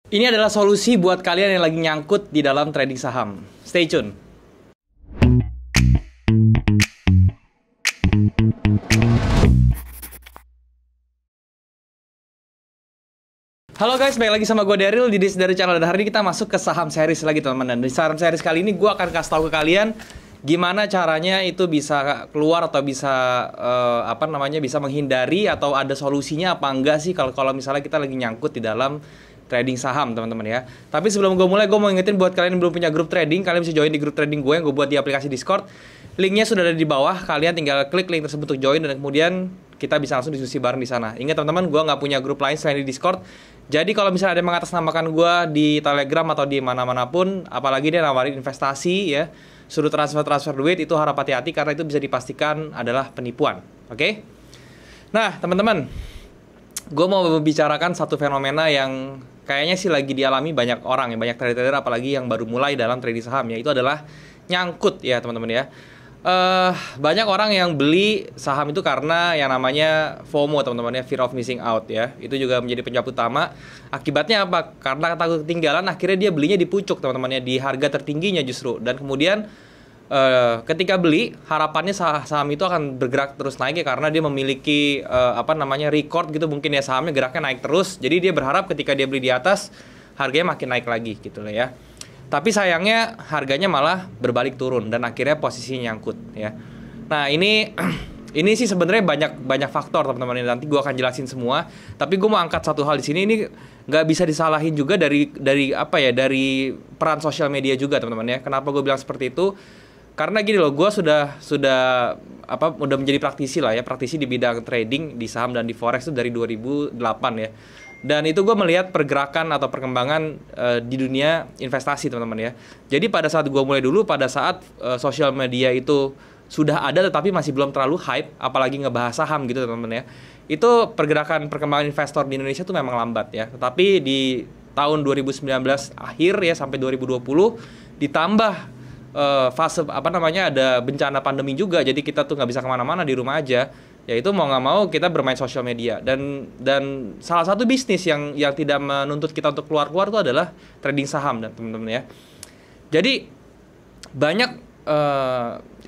Ini adalah solusi buat kalian yang lagi nyangkut di dalam trading saham. Stay tune. Halo guys, balik lagi sama gue Daryl di dari channel. Dan hari ini kita masuk ke saham series lagi teman-teman. Dan di saham series kali ini gue akan kasih tahu ke kalian gimana caranya itu bisa keluar atau bisa bisa menghindari atau ada solusinya apa enggak sih kalau misalnya kita lagi nyangkut di dalam trading saham teman-teman ya. Tapi sebelum gue mulai, gue mau ingetin buat kalian yang belum punya grup trading, kalian bisa join di grup trading gue yang gue buat di aplikasi Discord. Linknya sudah ada di bawah, kalian tinggal klik link tersebut untuk join dan kemudian kita bisa langsung diskusi bareng di sana. Ingat teman-teman, gue nggak punya grup lain selain di Discord. Jadi kalau misalnya ada yang mengatasnamakan gue di Telegram atau di mana-mana pun, apalagi dia nawarin investasi ya, suruh transfer duit, itu harap hati-hati karena itu bisa dipastikan adalah penipuan. Oke? Nah teman-teman, gue mau membicarakan satu fenomena yang kayaknya sih lagi dialami banyak orang ya, banyak trader apalagi yang baru mulai dalam trading saham ya, itu adalah nyangkut ya teman-teman ya. Banyak orang yang beli saham itu karena yang namanya FOMO teman-teman ya, fear of missing out ya. Itu juga menjadi penyebab utama. Akibatnya apa? Karena takut ketinggalan, akhirnya dia belinya di pucuk teman-teman ya, di harga tertingginya justru. Dan kemudian ketika beli, harapannya saham itu akan bergerak terus naik ya, karena dia memiliki record gitu mungkin ya, sahamnya geraknya naik terus. Jadi dia berharap ketika dia beli di atas, harganya makin naik lagi gitu lah ya. Tapi sayangnya harganya malah berbalik turun dan akhirnya posisinya nyangkut ya. Nah ini ini sih sebenarnya banyak faktor teman-teman, nanti gue akan jelasin semua. Tapi gue mau angkat satu hal di sini, ini nggak bisa disalahin juga dari peran sosial media juga teman-teman ya. Kenapa gue bilang seperti itu? Karena gini loh, gue sudah menjadi praktisi lah ya, praktisi di bidang trading di saham dan di forex itu dari 2008 ya. Dan itu gue melihat pergerakan atau perkembangan di dunia investasi teman-teman ya. Jadi pada saat gue mulai dulu, pada saat sosial media itu sudah ada tetapi masih belum terlalu hype, apalagi ngebahas saham gitu teman-teman ya. Itu perkembangan investor di Indonesia tuh memang lambat ya. Tetapi di tahun 2019 akhir ya sampai 2020 ditambah fase ada bencana pandemi juga, jadi kita tuh nggak bisa kemana-mana, di rumah aja. Ya itu mau nggak mau kita bermain sosial media, dan salah satu bisnis yang tidak menuntut kita untuk keluar itu adalah trading saham dan teman-teman ya. Jadi banyak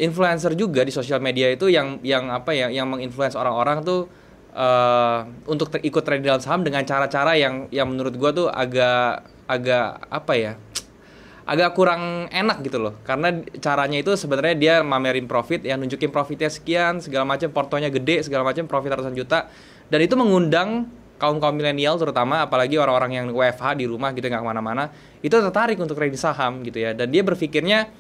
influencer juga di sosial media itu yang menginfluence orang-orang tuh untuk ikut trading dalam saham dengan cara-cara yang menurut gua tuh agak kurang enak gitu loh. Karena caranya itu sebenarnya dia mamerin profit, yang nunjukin profitnya sekian, segala macam, portonya gede, segala macam, profit ratusan juta. Dan itu mengundang kaum milenial terutama, apalagi orang-orang yang WFH di rumah gitu, nggak kemana-mana, itu tertarik untuk trading saham gitu ya. Dan dia berpikirnya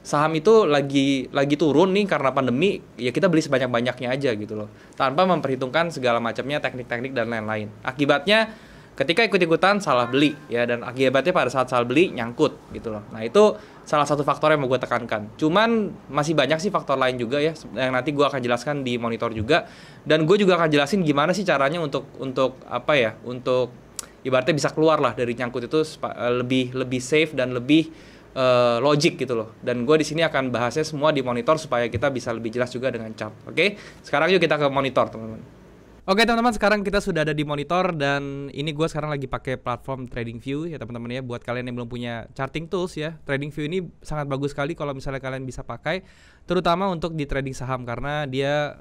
saham itu lagi turun nih karena pandemi, ya kita beli sebanyak-banyaknya aja gitu loh, tanpa memperhitungkan segala macamnya, teknik-teknik dan lain-lain. Akibatnya ketika ikut-ikutan salah beli ya, dan akibatnya pada saat salah beli nyangkut gitu loh. Nah itu salah satu faktor yang mau gue tekankan. Cuman masih banyak sih faktor lain juga ya, yang nanti gue akan jelaskan di monitor juga. Dan gue juga akan jelasin gimana sih caranya untuk ibaratnya bisa keluar lah dari nyangkut itu lebih safe dan lebih logik gitu loh. Dan gue di sini akan bahasnya semua di monitor supaya kita bisa lebih jelas juga dengan chart. Oke? Sekarang yuk kita ke monitor teman-teman. Oke teman-teman, sekarang kita sudah ada di monitor dan ini gue sekarang lagi pakai platform TradingView ya teman-teman ya. Buat kalian yang belum punya charting tools ya, TradingView ini sangat bagus sekali kalau misalnya kalian bisa pakai, terutama untuk di trading saham, karena dia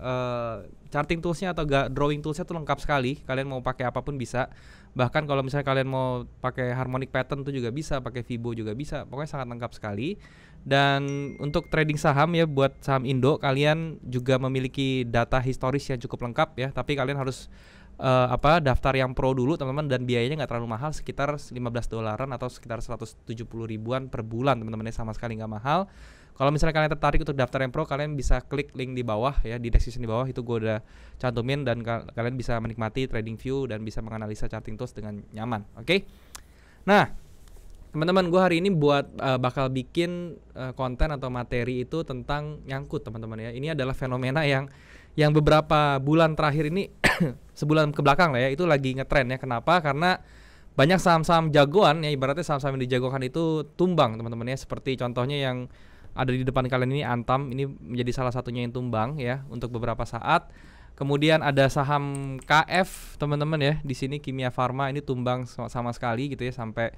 charting toolsnya atau drawing toolsnya tuh lengkap sekali. Kalian mau pakai apapun bisa. Bahkan kalau misalnya kalian mau pakai harmonic pattern tuh juga bisa, pakai Fibo juga bisa. Pokoknya sangat lengkap sekali. Dan untuk trading saham ya, buat saham Indo kalian juga memiliki data historis yang cukup lengkap ya. Tapi kalian harus daftar yang pro dulu teman-teman, dan biayanya nggak terlalu mahal, sekitar $15 atau sekitar 170 ribuan per bulan teman-teman ya, sama sekali nggak mahal. Kalau misalnya kalian tertarik untuk daftar yang pro, kalian bisa klik link di bawah ya, di description di bawah itu gue udah cantumin, dan kalian bisa menikmati TradingView dan bisa menganalisa charting tools dengan nyaman. Oke? Nah teman-teman, gue hari ini bakal bikin konten atau materi itu tentang nyangkut teman-teman ya. Ini adalah fenomena yang beberapa bulan terakhir ini sebulan ke belakang lah ya, itu lagi ngetren ya. Kenapa? Karena banyak saham-saham jagoan ya, ibaratnya saham-saham yang dijagokan itu tumbang teman-teman ya. Seperti contohnya yang ada di depan kalian ini, Antam, ini menjadi salah satunya yang tumbang ya untuk beberapa saat. Kemudian ada saham KF teman-teman ya, di sini Kimia Farma ini tumbang sama sekali gitu ya, sampai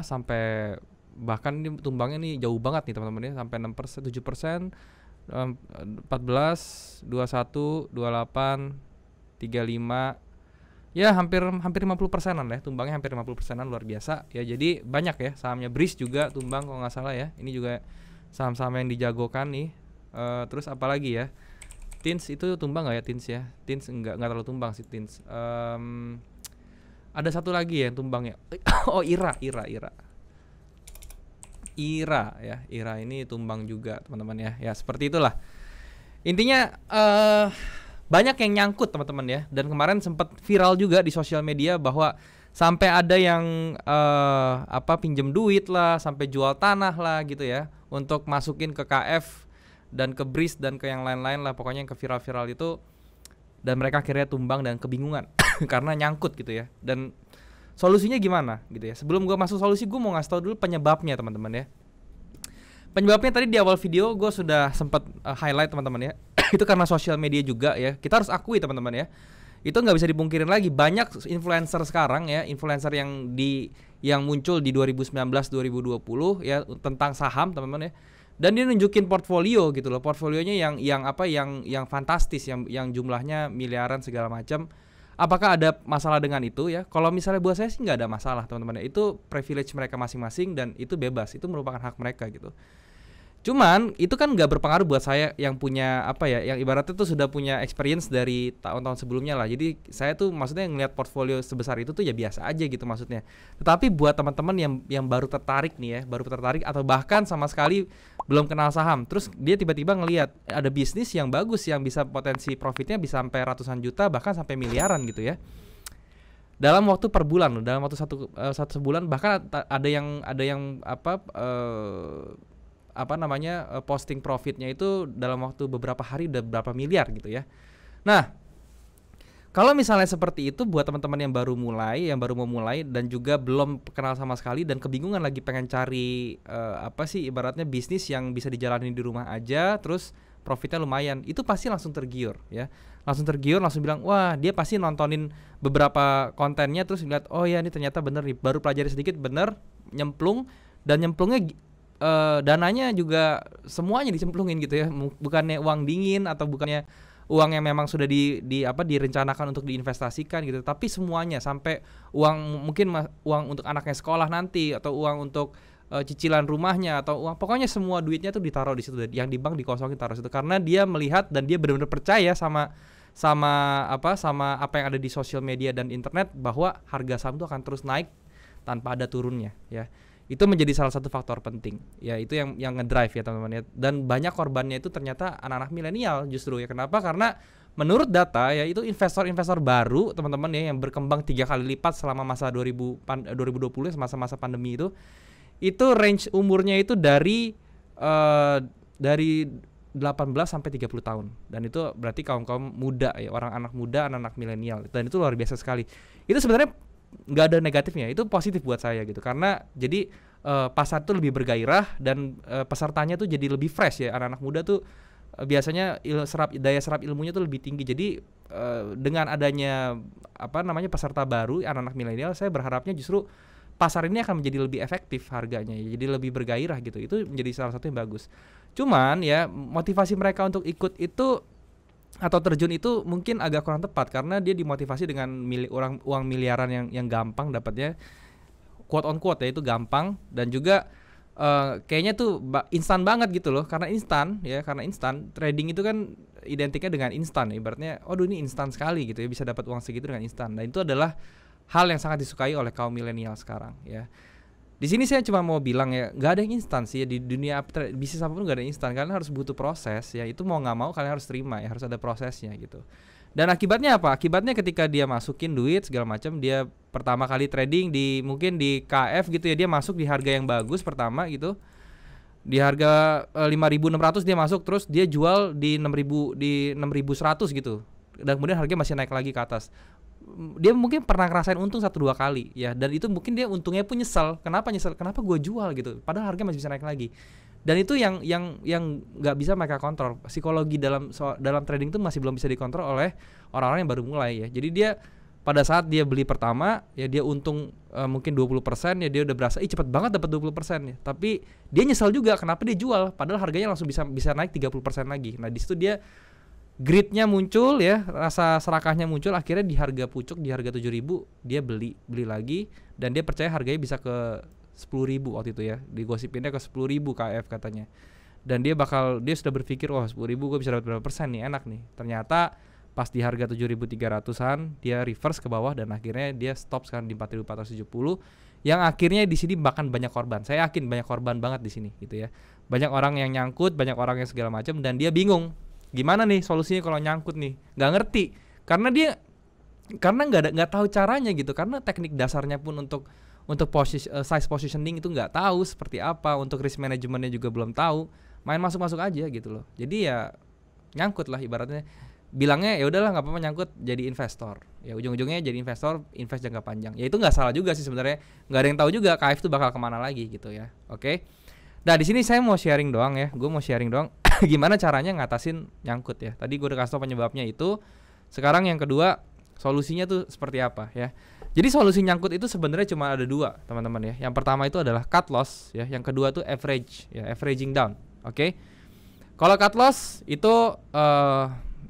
sampai bahkan ini tumbangnya nih jauh banget nih teman-teman ya, sampai 6%, 7%, 14, 21, 28, 35, ya hampir 50%an ya, tumbangnya hampir 50%an, luar biasa ya. Jadi banyak ya sahamnya. Breeze juga tumbang kalau nggak salah ya, ini juga saham-saham yang dijagokan nih. Terus apalagi ya, Tins itu tumbang nggak ya? Tins ya, Tins nggak terlalu tumbang sih Tins. Ada satu lagi ya yang tumbang ya. Oh, Ira ya, Ira ini tumbang juga teman-teman ya. Ya seperti itulah. Intinya banyak yang nyangkut teman-teman ya. Dan kemarin sempat viral juga di sosial media bahwa sampai ada yang pinjem duit lah, sampai jual tanah lah gitu ya, untuk masukin ke KF dan ke Breeze dan ke yang lain-lain lah, pokoknya yang ke viral-viral itu. Dan mereka akhirnya tumbang dan kebingungan karena nyangkut gitu ya. Dan solusinya gimana gitu ya. Sebelum gue masuk solusi, gue mau ngasih tau dulu penyebabnya teman-teman ya. Penyebabnya tadi di awal video gue sudah sempat highlight teman-teman ya. Itu karena sosial media juga ya. Kita harus akui teman-teman ya, itu nggak bisa dipungkirin lagi, banyak influencer sekarang ya, influencer yang muncul di 2019 2020 ya tentang saham teman-teman ya. Dan dia nunjukin portfolio gitu loh, portfolionya yang fantastis, yang jumlahnya miliaran segala macam. Apakah ada masalah dengan itu ya? Kalau misalnya buat saya sih nggak ada masalah teman-teman ya. Itu privilege mereka masing-masing dan itu bebas, itu merupakan hak mereka gitu. Cuman itu kan nggak berpengaruh buat saya yang punya yang ibaratnya tuh sudah punya experience dari tahun-tahun sebelumnya lah. Jadi saya tuh maksudnya ngelihat portfolio sebesar itu tuh ya biasa aja gitu maksudnya. Tetapi buat teman-teman yang baru tertarik nih ya, baru tertarik atau bahkan sama sekali belum kenal saham, terus dia tiba-tiba ngelihat ada bisnis yang bagus yang bisa potensi profitnya bisa sampai ratusan juta bahkan sampai miliaran gitu ya. Dalam waktu per bulan loh, dalam waktu satu bulan, bahkan ada yang posting profitnya itu dalam waktu beberapa hari udah berapa miliar gitu ya. Nah, kalau misalnya seperti itu buat teman-teman yang baru mau mulai dan juga belum kenal sama sekali dan kebingungan lagi pengen cari ibaratnya bisnis yang bisa dijalani di rumah aja terus profitnya lumayan, itu pasti langsung tergiur ya. Langsung bilang, wah dia pasti nontonin beberapa kontennya terus ngeliat, oh ya ini ternyata bener nih, baru pelajari sedikit bener, nyemplungnya dananya juga semuanya dicemplungin gitu ya, bukannya uang dingin atau bukannya uang yang memang sudah direncanakan untuk diinvestasikan gitu, tapi semuanya sampai uang untuk anaknya sekolah nanti atau uang untuk cicilan rumahnya atau uang, pokoknya semua duitnya tuh ditaruh di situ, yang di bank dikosongin taruh situ karena dia melihat dan dia benar-benar percaya sama apa yang ada di sosial media dan internet bahwa harga saham itu akan terus naik tanpa ada turunnya ya. Itu menjadi salah satu faktor penting ya, itu yang ngedrive ya teman-teman ya. Dan banyak korbannya itu ternyata anak-anak milenial justru ya. Kenapa? Karena menurut data ya, itu investor-investor baru teman-teman ya, yang berkembang 3 kali lipat selama masa 2020 masa-masa pandemi itu range umurnya itu dari 18 sampai 30 tahun. Dan itu berarti kaum muda ya, anak anak milenial, dan itu luar biasa sekali. Itu sebenarnya nggak ada negatifnya, itu positif buat saya gitu, karena jadi pasar tuh lebih bergairah dan pesertanya tuh jadi lebih fresh ya. Anak-anak muda tuh biasanya daya serap ilmunya tuh lebih tinggi. Jadi dengan adanya peserta baru anak-anak milenial, saya berharapnya justru pasar ini akan menjadi lebih efektif harganya ya, jadi lebih bergairah gitu. Itu menjadi salah satu yang bagus. Cuman ya motivasi mereka untuk ikut itu atau terjun itu mungkin agak kurang tepat, karena dia dimotivasi dengan uang miliaran yang gampang dapatnya, quote on quote ya, itu gampang, dan juga kayaknya tuh instan banget gitu loh. Karena instan trading itu kan identiknya dengan instan, ibaratnya ini instan sekali gitu ya, bisa dapat uang segitu dengan instan. Dan itu adalah hal yang sangat disukai oleh kaum milenial sekarang ya. Di sini saya cuma mau bilang ya, nggak ada yang instan sih ya, di dunia bisnis apapun nggak ada yang instan. Kalian harus butuh proses ya, itu mau nggak mau kalian harus terima ya, harus ada prosesnya gitu. Dan akibatnya apa? Akibatnya ketika dia masukin duit segala macam, dia pertama kali trading mungkin di KF gitu ya, dia masuk di harga yang bagus pertama gitu, di harga 5.600 dia masuk, terus dia jual di 6.100 gitu, dan kemudian harganya masih naik lagi ke atas. Dia mungkin pernah ngerasain untung 1-2 kali ya, dan itu mungkin dia untungnya pun nyesel. Kenapa gue jual gitu, padahal harga masih bisa naik lagi. Dan itu yang nggak bisa mereka kontrol. Psikologi dalam trading itu masih belum bisa dikontrol oleh orang-orang yang baru mulai ya. Jadi dia pada saat dia beli pertama ya dia untung mungkin 20%, ya dia udah berasa cepet banget dapat 20% ya. Tapi dia nyesal juga kenapa dia jual padahal harganya langsung bisa naik 30% lagi. Nah, di situ dia greednya muncul ya, rasa serakahnya muncul, akhirnya di harga pucuk di harga 7.000 dia beli lagi dan dia percaya harganya bisa ke 10.000 waktu itu ya. Digosipinnya ke 10.000 KF katanya. Dan dia sudah berpikir, wah 10.000 gue bisa dapat berapa persen nih, enak nih. Ternyata pas di harga 7.300-an dia reverse ke bawah dan akhirnya dia stop sekarang di 4.470 yang akhirnya di sini bahkan banyak korban. Saya yakin banyak korban banget di sini gitu ya. Banyak orang yang nyangkut, banyak orang yang segala macam dan dia bingung. Gimana nih solusinya kalau nyangkut nih? Nggak ngerti. Karena nggak tahu caranya gitu. Karena teknik dasarnya pun untuk size positioning itu nggak tahu seperti apa, untuk risk manajemennya juga belum tahu. Main masuk aja gitu loh. Jadi ya nyangkut lah ibaratnya. Bilangnya ya udahlah nggak apa-apa nyangkut, jadi investor. Ya ujung-ujungnya jadi investor, invest jangka panjang. Ya itu nggak salah juga sih sebenarnya. Nggak ada yang tahu juga KF itu bakal kemana lagi gitu ya. Oke. Nah di sini saya mau sharing doang ya. Gue mau sharing doang gimana caranya ngatasin nyangkut ya. Tadi gue udah kasih tau penyebabnya itu. Sekarang yang kedua, solusinya tuh seperti apa ya. Jadi solusi nyangkut itu sebenarnya cuma ada dua teman-teman ya. Yang pertama itu adalah cut loss ya. Yang kedua tuh average ya, averaging down. Oke. Kalau cut loss itu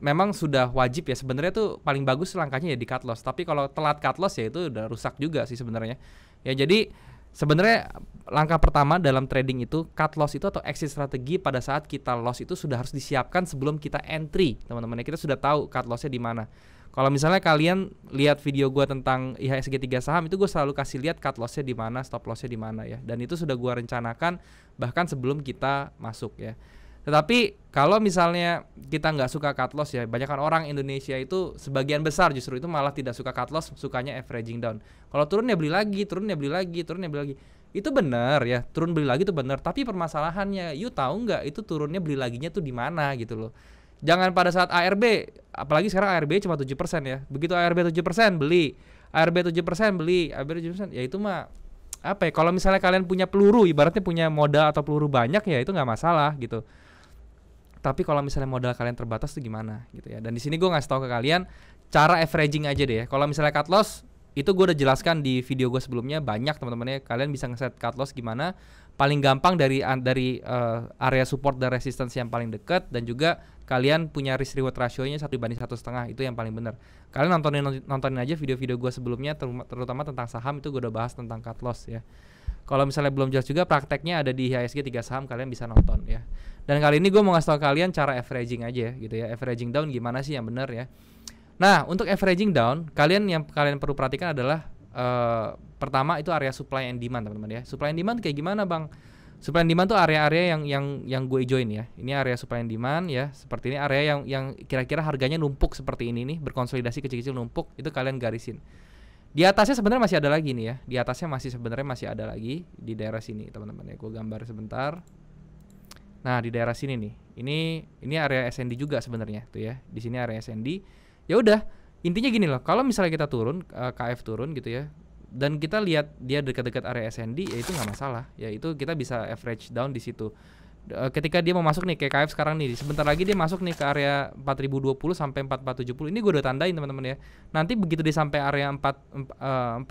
memang sudah wajib ya, sebenarnya tuh paling bagus langkahnya ya di cut loss. Tapi kalau telat cut loss ya itu udah rusak juga sih sebenarnya. Ya jadi sebenarnya langkah pertama dalam trading itu cut loss itu atau exit strategi pada saat kita loss itu sudah harus disiapkan sebelum kita entry, teman-teman. Kita sudah tahu cut lossnya di mana. Kalau misalnya kalian lihat video gue tentang IHSG 3 saham itu gue selalu kasih lihat cut lossnya di mana, stop lossnya di mana ya. Dan itu sudah gue rencanakan bahkan sebelum kita masuk ya. Tetapi kalau misalnya kita nggak suka cut loss ya, banyakkan orang Indonesia itu sebagian besar justru itu malah tidak suka cut loss, sukanya averaging down. Kalau turun ya beli lagi, turun ya beli lagi, turun ya beli lagi. Itu benar ya, turun beli lagi itu benar. Tapi permasalahannya, you tahu nggak itu turunnya beli laginya tuh di mana gitu loh. Jangan pada saat ARB, apalagi sekarang ARB cuma 7% ya. Begitu ARB 7% beli, ARB 7% beli, ARB 7% ya itu mah apa ya? Kalau misalnya kalian punya peluru, ibaratnya punya modal atau peluru banyak ya itu nggak masalah gitu. Tapi kalau misalnya modal kalian terbatas tuh gimana gitu ya. Dan di sini gue ngasih tahu ke kalian cara averaging aja deh ya. Kalau misalnya cut loss itu gue udah jelaskan di video gue sebelumnya banyak teman-teman ya. Kalian bisa ngeset cut loss gimana. Paling gampang dari area support dan resistance yang paling dekat, dan juga kalian punya risk reward ratio-nya 1:1,5, itu yang paling benar. Kalian nontonin aja video-video gue sebelumnya terutama tentang saham, itu gue udah bahas tentang cut loss ya. Kalau misalnya belum jelas juga prakteknya ada di IHSG 3 saham, kalian bisa nonton ya. Dan kali ini gue mau ngasih tau kalian cara averaging aja gitu ya. Averaging down gimana sih yang benar ya. Nah untuk averaging down, kalian perlu perhatikan adalah pertama itu area supply and demand teman-teman ya. Supply and demand kayak gimana bang? Supply and demand tuh area-area yang gue join ya. Ini area supply and demand ya. Seperti ini area yang kira-kira harganya numpuk seperti ini nih, berkonsolidasi kecil-kecil numpuk, itu kalian garisin. Di atasnya sebenarnya masih ada lagi nih ya. Di atasnya sebenarnya masih ada lagi di daerah sini teman-teman ya. Gue gambar sebentar. Nah di daerah sini nih. Ini area SND juga sebenarnya tuh ya. Di sini area SND. Ya udah. Intinya gini loh. Kalau misalnya kita turun, KF turun gitu ya, dan kita lihat dia dekat-dekat area SND, ya itu nggak masalah. Ya itu kita bisa average down di situ. Ketika dia mau masuk nih kayak KF sekarang nih, sebentar lagi dia masuk nih ke area 4020 sampai 4470. Ini gue udah tandain teman-teman ya. Nanti begitu dia sampai area 4070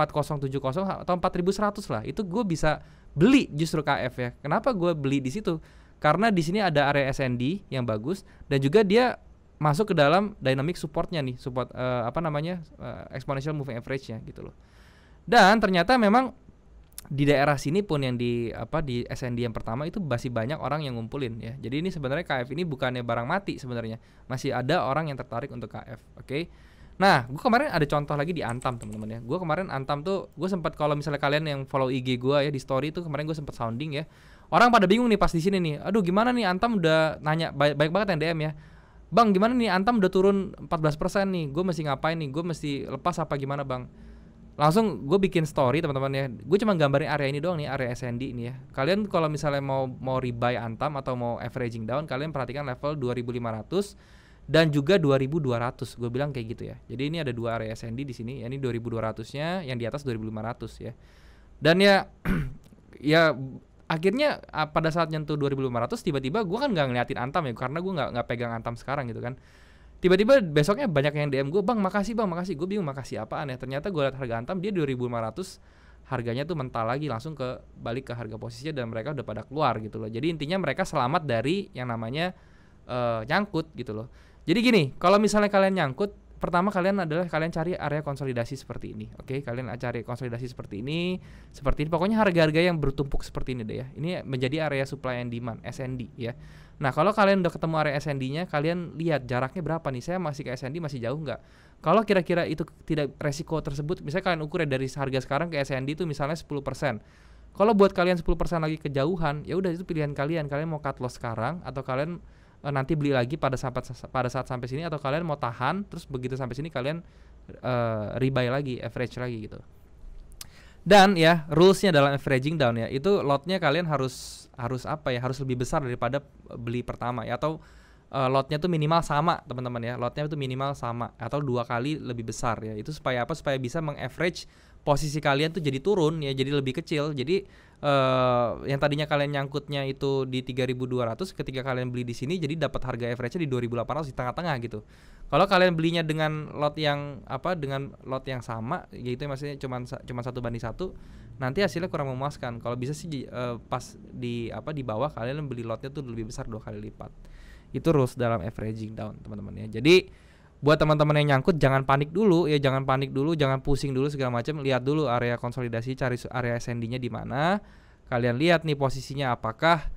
atau 4100 lah, itu gue bisa beli justru KF ya. Kenapa gue beli di situ? Karena di sini ada area SND yang bagus, dan juga dia masuk ke dalam dynamic supportnya nih, support exponential moving average-nya gitu loh. Dan ternyata memang di daerah sini pun yang di SND yang pertama itu masih banyak orang yang ngumpulin ya. Jadi ini sebenarnya KF ini bukannya barang mati sebenarnya. Masih ada orang yang tertarik untuk KF. Oke. Nah, gue kemarin ada contoh lagi di Antam teman-teman ya. Gue kemarin Antam tuh gue sempat, kalau misalnya kalian yang follow IG gue ya di story itu kemarin gue sempat sounding ya. Orang pada bingung nih pas di sini nih. Aduh gimana nih Antam udah nanya baik banget yang DM ya. Bang gimana nih Antam udah turun 14% nih. Gue mesti ngapain nih? Gue mesti lepas apa gimana bang? Langsung gue bikin story teman-teman ya. Gue cuma gambarin area ini doang nih, area SND ini ya. Kalian kalau misalnya mau rebuy Antam atau mau averaging down, kalian perhatikan level 2500 dan juga 2200. Gue bilang kayak gitu ya. Jadi ini ada dua area SND di sini. Ya, ini 2200-nya, yang di atas 2500 ya. Dan ya ya akhirnya pada saat nyentuh 2.500 tiba-tiba gue kan nggak ngeliatin Antam ya, karena gue nggak pegang Antam sekarang gitu kan. Tiba-tiba besoknya banyak yang DM gue, bang makasih, gue bingung makasih apaan ya. Ternyata gue liat harga Antam dia 2.500, harganya tuh mental lagi, langsung ke balik ke harga posisinya dan mereka udah pada keluar gitu loh. Jadi intinya mereka selamat dari yang namanya nyangkut gitu loh. Jadi gini, kalau misalnya kalian nyangkut, pertama kalian cari area konsolidasi seperti ini. Oke, kalian cari konsolidasi seperti ini. Pokoknya harga-harga yang bertumpuk seperti ini deh ya. Ini menjadi area supply and demand, SND ya. Nah, kalau kalian udah ketemu area SND-nya, kalian lihat jaraknya berapa nih. Saya masih ke SND masih jauh nggak? Kalau kira-kira itu tidak resiko tersebut, misalnya kalian ukur ya dari harga sekarang ke SND itu misalnya 10%. Kalau buat kalian 10% lagi kejauhan, ya udah itu pilihan kalian. Kalian mau cut loss sekarang atau kalian nanti beli lagi pada saat sampai sini, atau kalian mau tahan terus begitu sampai sini kalian rebuy lagi, average lagi gitu. Dan ya rulesnya dalam averaging down ya, itu lotnya kalian harus lebih besar daripada beli pertama ya, atau lotnya tuh minimal sama teman-teman ya, lotnya tuh minimal sama atau 2 kali lebih besar ya. Itu supaya apa? Supaya bisa mengaverage posisi kalian tuh jadi turun ya, jadi lebih kecil. Jadi yang tadinya kalian nyangkutnya itu di 3.200, ketika kalian beli di sini jadi dapat harga average-nya di 2.800 di tengah-tengah gitu. Kalau kalian belinya dengan lot yang sama, yaitu maksudnya cuma 1:1, nanti hasilnya kurang memuaskan. Kalau bisa sih pas di bawah kalian beli lotnya tuh lebih besar 2 kali lipat. Itu rules dalam averaging down teman-teman ya. Jadi buat teman-teman yang nyangkut jangan panik dulu, jangan pusing dulu segala macam. Lihat dulu area konsolidasi, cari area SND-nya di mana. Kalian lihat nih posisinya, apakah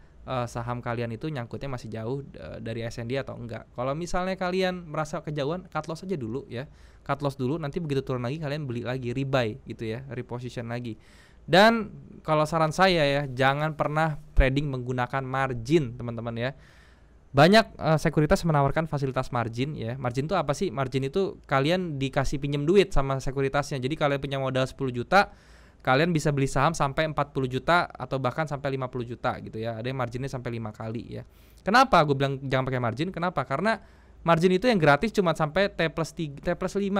saham kalian itu nyangkutnya masih jauh dari SND atau enggak. Kalau misalnya kalian merasa kejauhan, cut loss aja dulu ya. Cut loss dulu, nanti begitu turun lagi kalian beli lagi, rebuy gitu ya, reposition lagi. Dan kalau saran saya ya, jangan pernah trading menggunakan margin teman-teman ya. Banyak sekuritas menawarkan fasilitas margin ya. Margin itu apa sih? Margin itu kalian dikasih pinjam duit sama sekuritasnya. Jadi kalian punya modal 10 juta, kalian bisa beli saham sampai 40 juta atau bahkan sampai 50 juta gitu ya. Ada yang marginnya sampai 5 kali ya. Kenapa gue bilang jangan pakai margin? Kenapa? Karena margin itu yang gratis cuma sampai T+5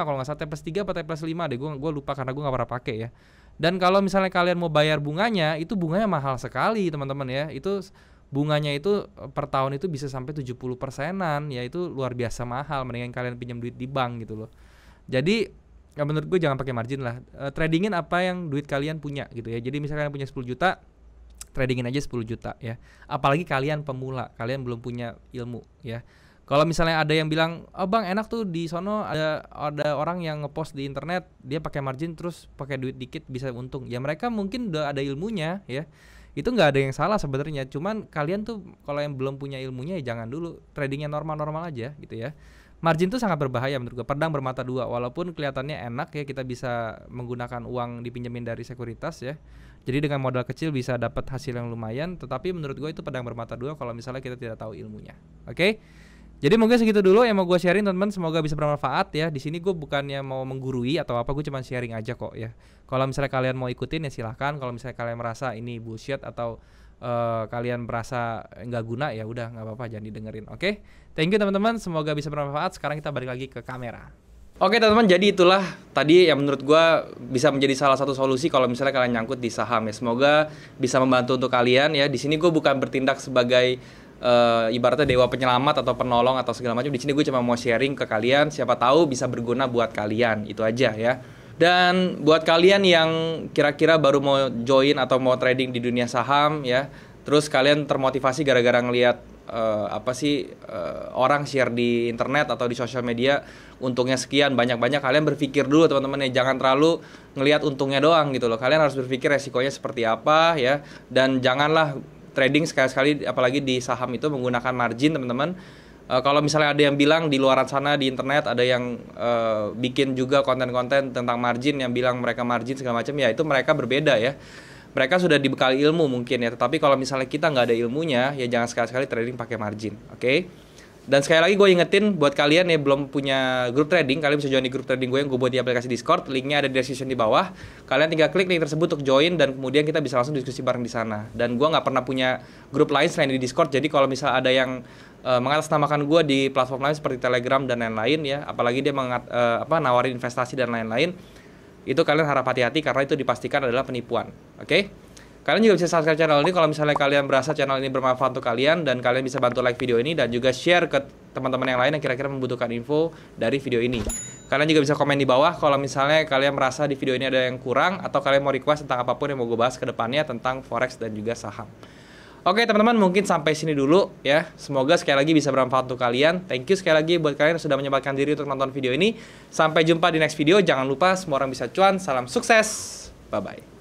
kalau nggak salah, T+3 atau T+5 deh. Gue lupa karena gue nggak pernah pakai ya. Dan kalau misalnya kalian mau bayar bunganya, itu bunganya mahal sekali teman-teman ya. Itu bunganya itu per tahun itu bisa sampai 70%-an, ya itu luar biasa mahal. Mendingan kalian pinjam duit di bank gitu loh. Jadi ya menurut gue jangan pakai margin lah. Tradingin apa yang duit kalian punya gitu ya. Jadi misalnya kalian punya 10 juta, tradingin aja 10 juta ya. Apalagi kalian pemula, kalian belum punya ilmu ya. Kalau misalnya ada yang bilang, "Oh Bang, enak tuh di sono ada orang yang ngepost di internet, dia pakai margin terus pakai duit dikit bisa untung." Ya mereka mungkin udah ada ilmunya ya. Itu nggak ada yang salah sebenarnya. Cuman kalian tuh kalau yang belum punya ilmunya ya jangan dulu, tradingnya normal-normal aja gitu ya. Margin tuh sangat berbahaya menurut gue, pedang bermata dua. Walaupun kelihatannya enak ya, kita bisa menggunakan uang dipinjemin dari sekuritas ya. Jadi dengan modal kecil bisa dapat hasil yang lumayan, tetapi menurut gue itu pedang bermata dua kalau misalnya kita tidak tahu ilmunya. Oke? Jadi mungkin segitu dulu yang mau gue sharing teman-teman, semoga bisa bermanfaat ya. Di sini gue bukannya mau menggurui atau apa, gue cuma sharing aja kok ya. Kalau misalnya kalian mau ikutin ya silahkan. Kalau misalnya kalian merasa ini bullshit atau kalian merasa nggak guna, ya udah nggak apa-apa, jangan didengerin. Oke? Thank you teman-teman, semoga bisa bermanfaat. Sekarang kita balik lagi ke kamera. Oke teman-teman, jadi itulah tadi yang menurut gue bisa menjadi salah satu solusi kalau misalnya kalian nyangkut di saham ya. Semoga bisa membantu untuk kalian ya. Di sini gue bukan bertindak sebagai ibaratnya dewa penyelamat atau penolong atau segala macam. Di sini gue cuma mau sharing ke kalian, siapa tahu bisa berguna buat kalian, itu aja ya. Dan buat kalian yang kira-kira baru mau join atau mau trading di dunia saham ya, terus kalian termotivasi gara-gara ngelihat orang share di internet atau di sosial media untungnya sekian banyak-banyak, kalian berpikir dulu teman-teman ya, jangan terlalu ngelihat untungnya doang gitu loh. Kalian harus berpikir resikonya seperti apa ya, dan janganlah trading sekali-sekali apalagi di saham itu menggunakan margin teman-teman. Kalau misalnya ada yang bilang di luar sana di internet ada yang bikin juga konten-konten tentang margin yang bilang mereka margin segala macam, ya itu mereka berbeda ya. Mereka sudah dibekali ilmu mungkin ya, tetapi kalau misalnya kita nggak ada ilmunya ya jangan sekali-sekali trading pakai margin, oke? Dan sekali lagi gue ingetin buat kalian yang belum punya grup trading, kalian bisa join di grup trading gue yang gue buat di aplikasi Discord. Linknya ada di description di bawah. Kalian tinggal klik link tersebut untuk join dan kemudian kita bisa langsung diskusi bareng di sana. Dan gue nggak pernah punya grup lain selain di Discord. Jadi kalau misalnya ada yang mengatasnamakan gue di platform lain seperti Telegram dan lain-lain ya, apalagi dia nawarin investasi dan lain-lain, itu kalian harap hati-hati karena itu dipastikan adalah penipuan. Oke? Kalian juga bisa subscribe channel ini kalau misalnya kalian berasa channel ini bermanfaat untuk kalian, dan kalian bisa bantu like video ini dan juga share ke teman-teman yang lain yang kira-kira membutuhkan info dari video ini. Kalian juga bisa komen di bawah kalau misalnya kalian merasa di video ini ada yang kurang, atau kalian mau request tentang apapun yang mau gue bahas ke depannya tentang forex dan juga saham. Oke teman-teman, mungkin sampai sini dulu ya. Semoga sekali lagi bisa bermanfaat untuk kalian. Thank you sekali lagi buat kalian yang sudah menyempatkan diri untuk nonton video ini. Sampai jumpa di next video. Jangan lupa semua orang bisa cuan. Salam sukses. Bye-bye.